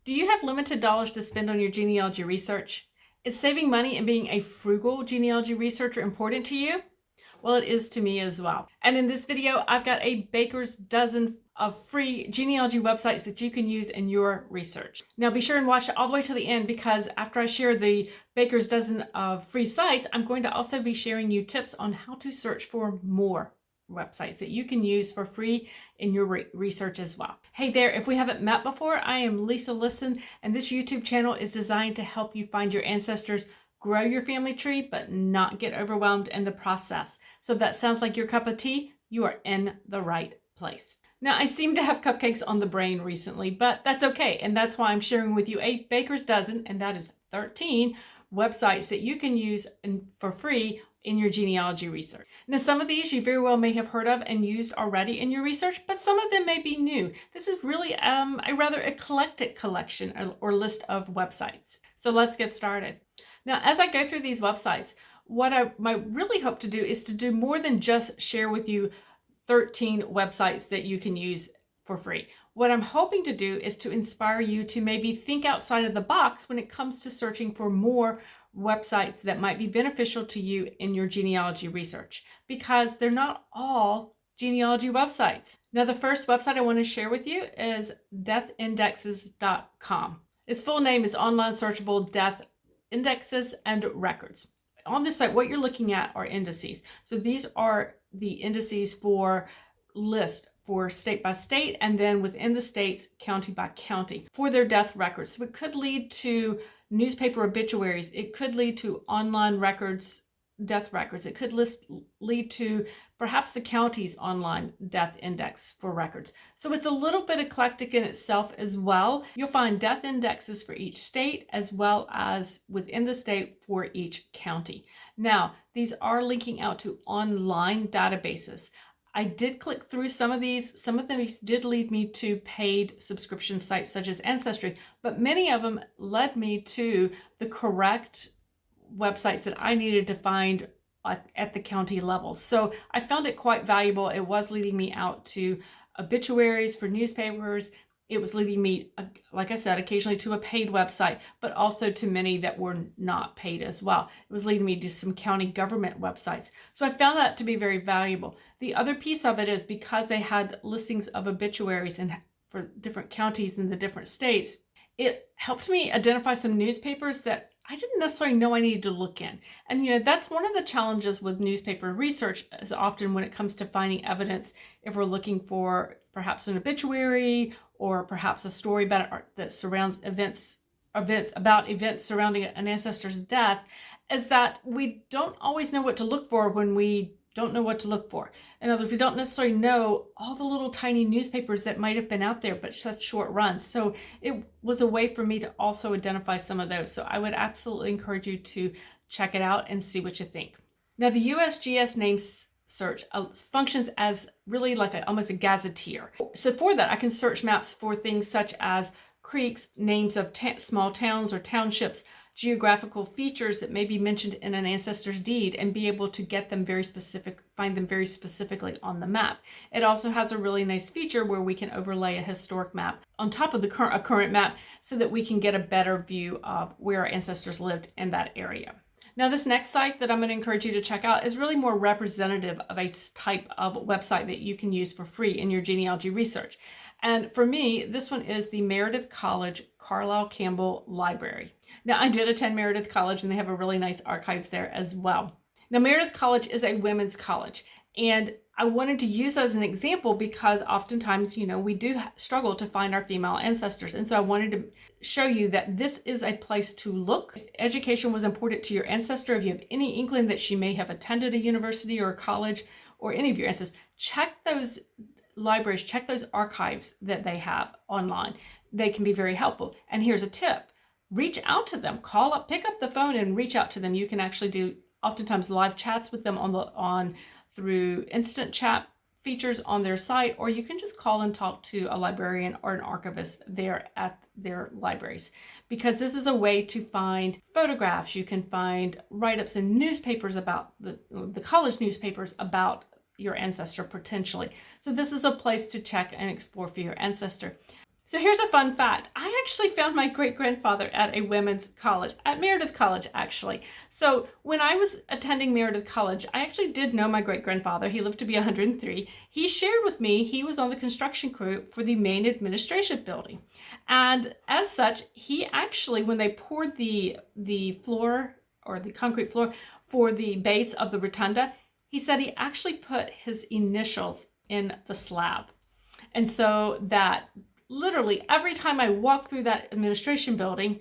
Do you have limited dollars to spend on your genealogy research? Is saving money and being a frugal genealogy researcher important to you? Well, it is to me as well. And in this video, I've got a baker's dozen of free genealogy websites that you can use in your research. Now be sure and watch it all the way to the end, because after I share the baker's dozen of free sites, I'm going to also be sharing you tips on how to search for more websites that you can use for free in your research as well. Hey there, if we haven't met before, I am Lisa Listen, and this YouTube channel is designed to help you find your ancestors, grow your family tree, but not get overwhelmed in the process. So if that sounds like your cup of tea, you are in the right place. Now, I seem to have cupcakes on the brain recently, but that's okay. And that's why I'm sharing with you a baker's dozen, and that is 13 websites that you can use for free in your genealogy research. Now, some of these you very well may have heard of and used already in your research, but some of them may be new. This is really a rather eclectic collection or list of websites. So let's get started. Now, as I go through these websites, what I might really hope to do is to do more than just share with you 13 websites that you can use for free. What I'm hoping to do is to inspire you to maybe think outside of the box when it comes to searching for more websites that might be beneficial to you in your genealogy research, because they're not all genealogy websites. Now, the first website I want to share with you is deathindexes.com. Its full name is Online Searchable Death Indexes and Records. On this site, what you're looking at are indices. So these are the indices for list for state by state, and then within the states, county by county, for their death records. So it could lead to newspaper obituaries. It could lead to online records, death records. It could lead to perhaps the county's online death index for records. So it's a little bit eclectic in itself as well. You'll find death indexes for each state, as well as within the state for each county. Now, these are linking out to online databases. I did click through some of these. Some of them did lead me to paid subscription sites such as Ancestry, but many of them led me to the correct websites that I needed to find at the county level. So I found it quite valuable. It was leading me out to obituaries for newspapers. It was leading me, like I said, occasionally to a paid website, but also to many that were not paid as well. It was leading me to some county government websites. So I found that to be very valuable. The other piece of it is because they had listings of obituaries and for different counties in the different states, it helped me identify some newspapers that I didn't necessarily know I needed to look in. And that's one of the challenges with newspaper research, is often when it comes to finding evidence, if we're looking for perhaps an obituary or perhaps a story that surrounds events surrounding an ancestor's death, is that we don't always know what to look for when we don't know what to look for. In other words, we don't necessarily know all the little tiny newspapers that might have been out there, but such short runs. So it was a way for me to also identify some of those. So I would absolutely encourage you to check it out and see what you think. Now, the USGS Names search functions as really like almost a gazetteer. So for that, I can search maps for things such as creeks, names of small towns or townships, geographical features that may be mentioned in an ancestor's deed, and be able to get them find them very specifically on the map. It also has a really nice feature where we can overlay a historic map on top of the current map, so that we can get a better view of where our ancestors lived in that area. Now, this next site that I'm going to encourage you to check out is really more representative of a type of website that you can use for free in your genealogy research. And for me, this one is the Meredith College Carlisle Campbell Library. Now, I did attend Meredith College, and they have a really nice archives there as well. Now, Meredith College is a women's college, and I wanted to use as an example because oftentimes, we do struggle to find our female ancestors. And so I wanted to show you that this is a place to look. If education was important to your ancestor, if you have any inkling that she may have attended a university or a college or any of your ancestors, check those libraries, check those archives that they have online. They can be very helpful. And here's a tip. Reach out to them, pick up the phone and reach out to them. You can actually do oftentimes live chats with them through instant chat features on their site, or you can just call and talk to a librarian or an archivist there at their libraries, because this is a way to find photographs. You can find write-ups in newspapers about the college newspapers about your ancestor potentially. So this is a place to check and explore for your ancestor. So here's a fun fact. I actually found my great-grandfather at a women's college, at Meredith College, actually. So when I was attending Meredith College, I actually did know my great-grandfather. He lived to be 103. He shared with me he was on the construction crew for the main administration building. And as such, he actually, when they poured the floor or the concrete floor for the base of the rotunda, he said he actually put his initials in the slab. And so that literally every time I walked through that administration building,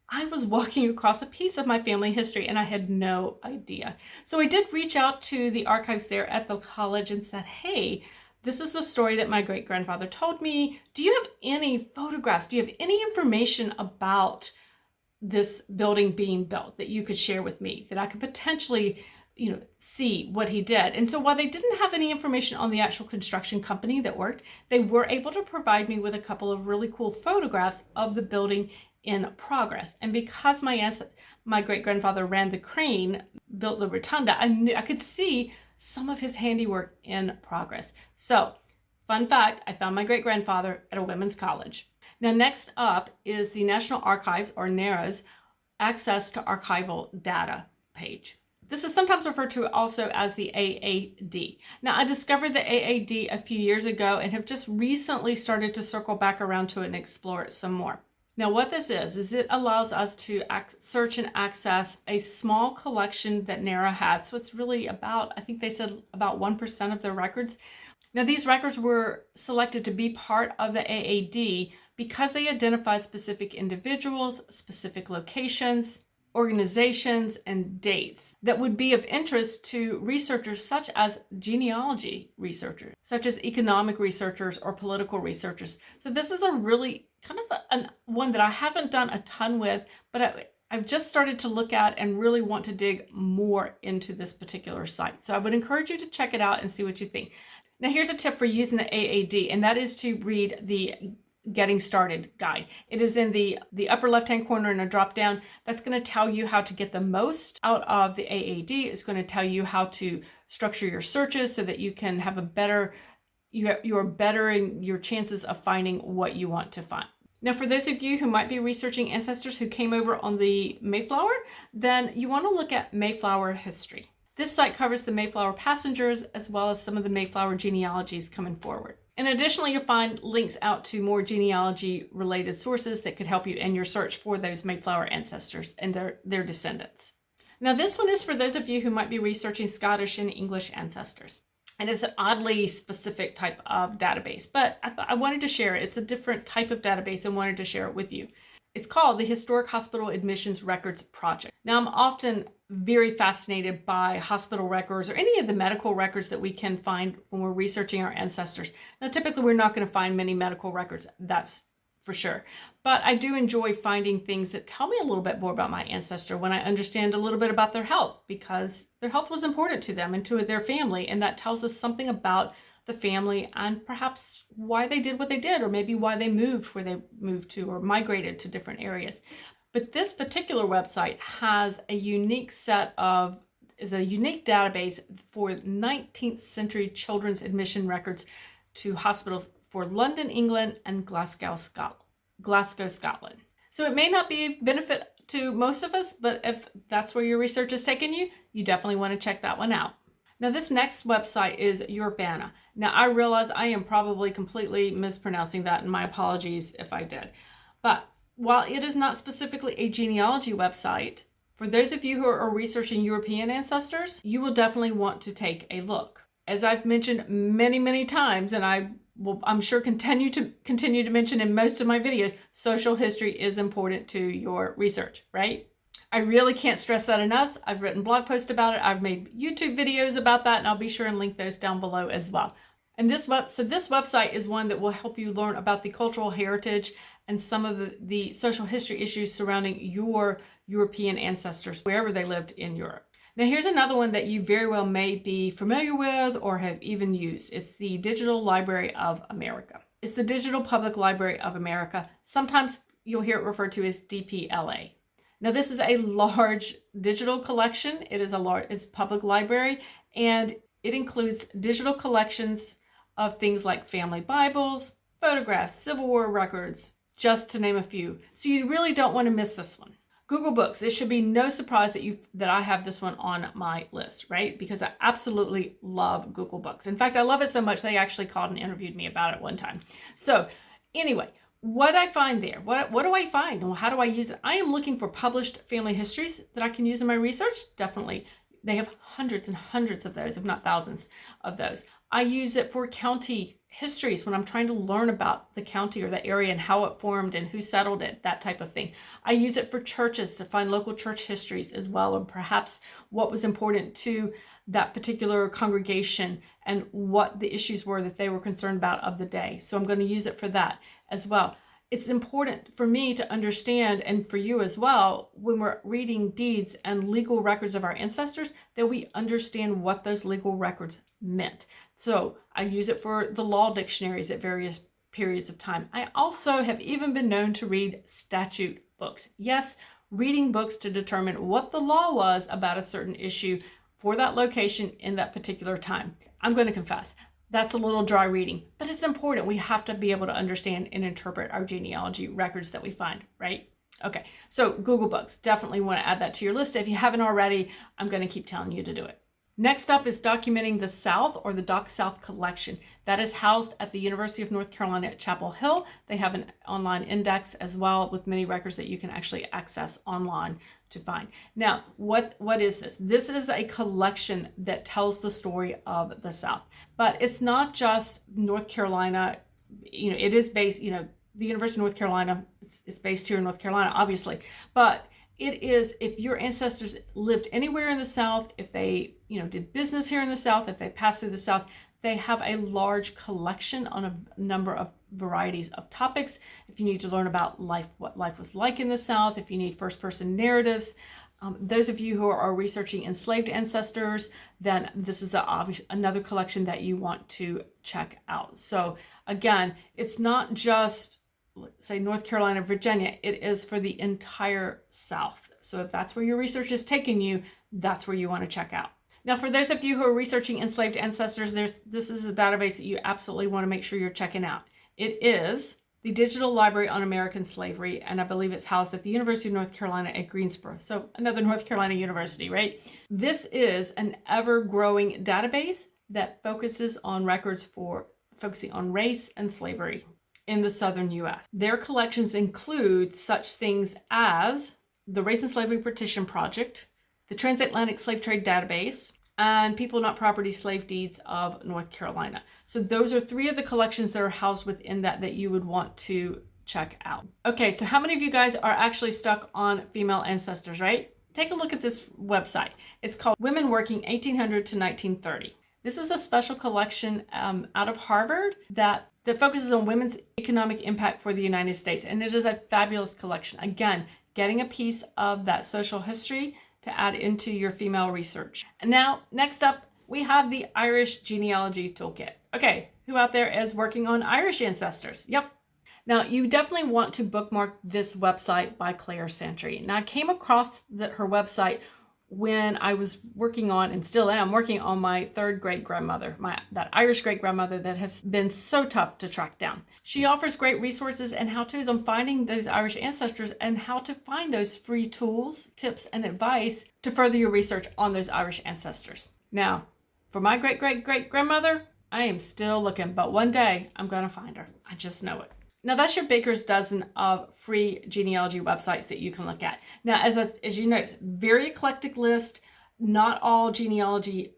I was walking across a piece of my family history and I had no idea. So I did reach out to the archives there at the college and said, hey, this is the story that my great-grandfather told me. Do you have any photographs? Do you have any information about this building being built that you could share with me that I could potentially see what he did? And so while they didn't have any information on the actual construction company that worked, they were able to provide me with a couple of really cool photographs of the building in progress. And because my great-grandfather ran the crane, built the rotunda, I could see some of his handiwork in progress. So, fun fact, I found my great-grandfather at a women's college. Now, next up is the National Archives, or NARA's, Access to Archival Data page. This is sometimes referred to also as the AAD. Now, I discovered the AAD a few years ago and have just recently started to circle back around to it and explore it some more. Now, what this is it allows us to search and access a small collection that NARA has. So it's really about, I think they said about 1% of their records. Now, these records were selected to be part of the AAD because they identify specific individuals, specific locations, organizations, and dates that would be of interest to researchers such as genealogy researchers, such as economic researchers or political researchers. So this is a really kind of one that I haven't done a ton with, but I've just started to look at and really want to dig more into this particular site. So I would encourage you to check it out and see what you think. Now, here's a tip for using the AAD, and that is to read the Getting Started guide. It is in the upper left-hand corner in a drop-down. That's going to tell you how to get the most out of the AAD. It's going to tell you how to structure your searches so that you can have you are bettering your chances of finding what you want to find. Now, for those of you who might be researching ancestors who came over on the Mayflower, then you want to look at Mayflower History. This site covers the Mayflower passengers as well as some of the Mayflower genealogies coming forward. And additionally, you'll find links out to more genealogy related sources that could help you in your search for those Mayflower ancestors and their descendants. Now, this one is for those of you who might be researching Scottish and English ancestors. And it's an oddly specific type of database, but I wanted to share it. It's a different type of database and wanted to share it with you. It's called the Historic Hospital Admissions Records Project. Now, I'm often very fascinated by hospital records or any of the medical records that we can find when we're researching our ancestors. Now, typically, we're not going to find many medical records, that's for sure. But I do enjoy finding things that tell me a little bit more about my ancestor when I understand a little bit about their health, because their health was important to them and to their family. And that tells us something about the family and perhaps why they did what they did, or maybe why they moved where they moved to or migrated to different areas. But this particular website has a unique database for 19th century children's admission records to hospitals for London, England, and Glasgow, Scotland. So it may not be a benefit to most of us, but if that's where your research is taking you, you definitely want to check that one out. Now, this next website is Urbana. Now, I realize I am probably completely mispronouncing that, and my apologies if I did. But while it is not specifically a genealogy website, for those of you who are researching European ancestors, you will definitely want to take a look. As I've mentioned many, many times, and I will, I'm sure, continue to mention in most of my videos, social history is important to your research, right? I really can't stress that enough. I've written blog posts about it. I've made YouTube videos about that, and I'll be sure and link those down below as well. And this website is one that will help you learn about the cultural heritage and some of the social history issues surrounding your European ancestors, wherever they lived in Europe. Now, here's another one that you very well may be familiar with or have even used. It's the Digital Library of America. It's the Digital Public Library of America. Sometimes you'll hear it referred to as DPLA. Now, this is a large digital collection. It's public library, and it includes digital collections of things like family Bibles, photographs, Civil War records, just to name a few. So you really don't want to miss this one. Google Books. It should be no surprise that I have this one on my list, right? Because I absolutely love Google Books. In fact, I love it so much they actually called and interviewed me about it one time. So anyway, what I find there, what do I find? Well, how do I use it? I am looking for published family histories that I can use in my research. Definitely. They have hundreds and hundreds of those, if not thousands of those. I use it for county histories when I'm trying to learn about the county or the area and how it formed and who settled it, that type of thing. I use it for churches to find local church histories as well, or perhaps what was important to that particular congregation and what the issues were that they were concerned about of the day. So I'm going to use it for that as well. It's important for me to understand, and for you as well, when we're reading deeds and legal records of our ancestors, that we understand what those legal records meant. So I use it for the law dictionaries at various periods of time. I also have even been known to read statute books. Yes, reading books to determine what the law was about a certain issue for that location in that particular time. I'm going to confess, that's a little dry reading, but it's important. We have to be able to understand and interpret our genealogy records that we find, right? Okay, so Google Books, definitely want to add that to your list. If you haven't already, I'm going to keep telling you to do it. Next up is Documenting the South, or the Doc South collection. That is housed at the University of North Carolina at Chapel Hill. They have an online index as well with many records that you can actually access online to find. Now, what is this? This is a collection that tells the story of the South, but it's not just North Carolina. It is based, the University of North Carolina, it's based here in North Carolina, obviously, but it is, if your ancestors lived anywhere in the South, if they, did business here in the South, if they passed through the South, they have a large collection on a number of varieties of topics. If you need to learn about life, what life was like in the South, if you need first-person narratives, those of you who are researching enslaved ancestors, then this is another collection that you want to check out. So again, it's not just, say, North Carolina, Virginia, it is for the entire South. So if that's where your research is taking you, that's where you want to check out. Now, for those of you who are researching enslaved ancestors, this is a database that you absolutely want to make sure you're checking out. It is the Digital Library on American Slavery, and I believe it's housed at the University of North Carolina at Greensboro. So another North Carolina university, right? This is an ever-growing database that focuses on records focusing on race and slavery in the southern U.S. Their collections include such things as the Race and Slavery Partition Project, the Transatlantic Slave Trade Database, and People Not Property Slave Deeds of North Carolina. So those are three of the collections that are housed within that you would want to check out. Okay, so how many of you guys are actually stuck on female ancestors, right? Take a look at this website. It's called Women Working 1800 to 1930. This is a special collection out of Harvard that focuses on women's economic impact for the United States. And it is a fabulous collection. Again, getting a piece of that social history to add into your female research. And now, next up, we have the Irish Genealogy Toolkit. Okay, who out there is working on Irish ancestors? Yep. Now, you definitely want to bookmark this website by Claire Santry. Now, I came across her website when I was working on, and still am working on, my third great-grandmother, that Irish great-grandmother that has been so tough to track down. She offers great resources and how-tos on finding those Irish ancestors and how to find those free tools, tips, and advice to further your research on those Irish ancestors. Now, for my great-great-great-grandmother, I am still looking, but one day I'm going to find her. I just know it. Now, that's your baker's dozen of free genealogy websites that you can look at. Now, as you notice, very eclectic list, not all genealogy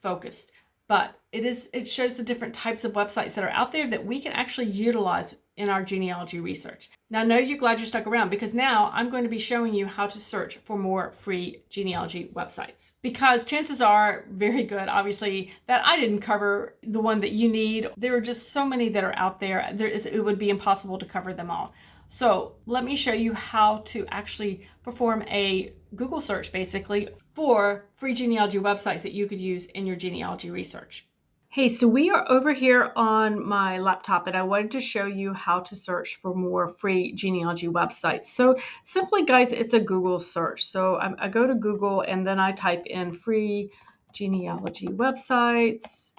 focused, but it shows the different types of websites that are out there that we can actually utilize in our genealogy research. Now, I know you're glad you stuck around, because now I'm going to be showing you how to search for more free genealogy websites, because chances are very good, obviously, that I didn't cover the one that you need. There are just so many that are out there. It would be impossible to cover them all. So let me show you how to actually perform a Google search, basically, for free genealogy websites that you could use in your genealogy research. Hey, so we are over here on my laptop, and I wanted to show you how to search for more free genealogy websites. So simply, guys, it's a Google search. So I go to Google and then I type in free genealogy websites.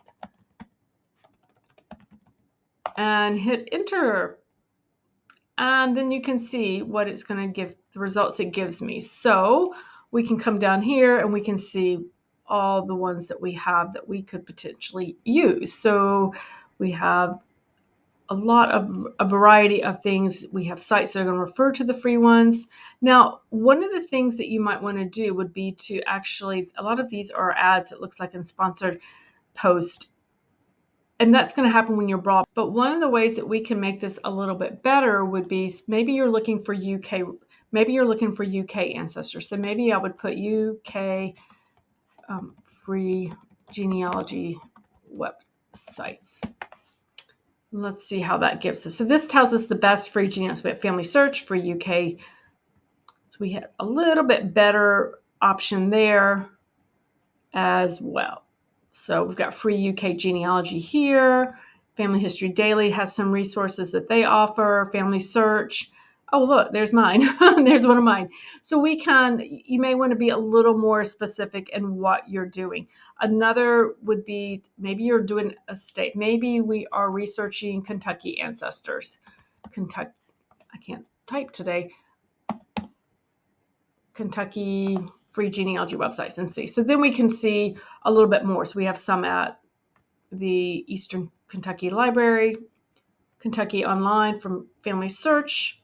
and hit enter. And then you can see what it's going to give, the results it gives me. So we can come down here and we can see all the ones that we have that we could potentially use. So we have a variety of things. We have sites that are going to refer to the free ones. Now, one of the things that you might want to do would be to actually, a lot of these are ads, it looks like, in sponsored post. And that's going to happen when you're broad. But one of the ways that we can make this a little bit better would be, maybe you're looking for UK, ancestors. So maybe I would put UK free genealogy websites. Let's see how that gives us. So this tells us the best free genealogy. We have family search for UK. So we have a little bit better option there as well. So we've got free UK genealogy here. Family History Daily has some resources that they offer. Family search. Oh, look, there's mine. There's one of mine. So you may want to be a little more specific in what you're doing. Another would be, maybe you're doing a state. Maybe we are researching Kentucky ancestors. Kentucky, I can't type today. Kentucky free genealogy websites and see. So then we can see a little bit more. So we have some at the Eastern Kentucky Library, Kentucky Online from Family Search,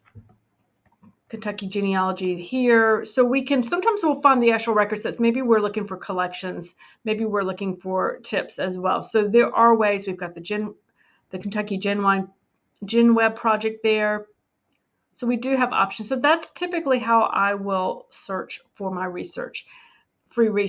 Kentucky Genealogy here. So sometimes we'll find the actual record sets. Maybe we're looking for collections. Maybe we're looking for tips as well. So there are ways. We've got the Kentucky Gen Web project there. So we do have options. So that's typically how I will search for my research, free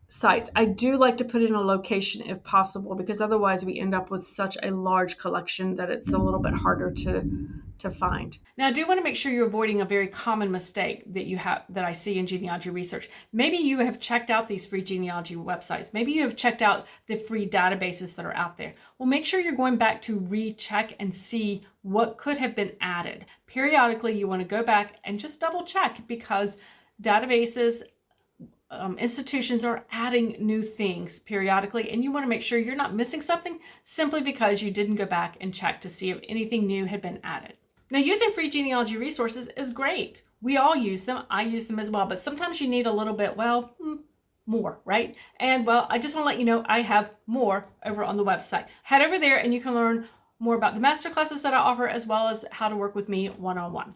sites. I do like to put in a location if possible, because otherwise we end up with such a large collection that it's a little bit harder to find. Now, I do want to make sure you're avoiding a very common mistake that I see in genealogy research. Maybe you have checked out these free genealogy websites. Maybe you have checked out the free databases that are out there. Well, make sure you're going back to recheck and see what could have been added. Periodically, you want to go back and just double check, because databases, institutions are adding new things periodically, and you want to make sure you're not missing something simply because you didn't go back and check to see if anything new had been added. Now, using free genealogy resources is great. We all use them. I use them as well, but sometimes you need a little bit, more, right? And I just want to let you know I have more over on the website. Head over there and you can learn more about the masterclasses that I offer, as well as how to work with me one-on-one.